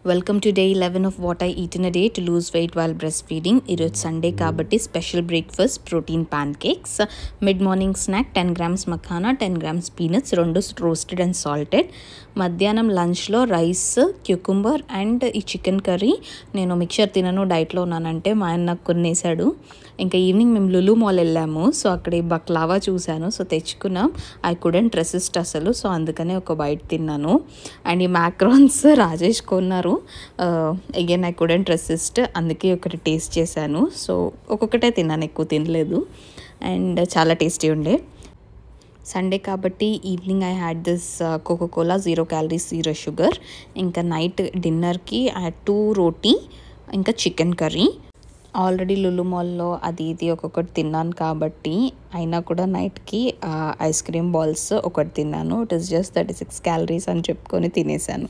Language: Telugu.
Welcome to day 11 of what I eat in a day to lose weight while breast feeding. ఈరోజు సండే కాబట్టి special breakfast protein pan cakes, mid morning snack 10 grams makhana, 10 grams peanuts, 2 roasted and salted. మధ్యాహ్నం లంచ్లో రైస్, క్యూకుంబర్ అండ్ ఈ చికెన్ కర్రీ. నేను మిక్చర్ తినను, డైట్లో ఉన్నానంటే మా ఆయన నాకు కొనేసాడు. ఇంకా ఈవినింగ్ మేము లులు మాల్ వెళ్ళాము. సో అక్కడ ఈ బక్లావా చూశాను, సో తెచ్చుకున్నాం. ఐ కుడెంట్ రెసిస్ట్ అసలు, సో అందుకనే ఒక బైట్ తిన్నాను. అండ్ ఈ మ్యాక్రాన్స్ రాజేష్ కొన్నారు. అగైన్ ఐ కుడెంట్ రెసిస్ట్, అందుకే ఒకటి టేస్ట్ చేశాను. సో ఒక్కొక్కటే తిన్నాను, ఎక్కువ తినలేదు. అండ్ చాలా టేస్టీ ఉండే. సండే కాబట్టి evening I had this Coca Cola, 0 calories 0 sugar. ఇంకా నైట్ డిన్నర్కి ఐ హ్యాడ్ 2 రోటీ ఇంకా చికెన్ కర్రీ. ఆల్రెడీ లులు మాల్లో అది ఇది ఒక్కొక్కటి తిన్నాను కాబట్టి, అయినా కూడా నైట్కి ఐస్ క్రీమ్ బాల్స్ ఒకటి తిన్నాను. ఇట్ ఈస్ జస్ట్ 36 calories అని చెప్పుకొని తినేసాను.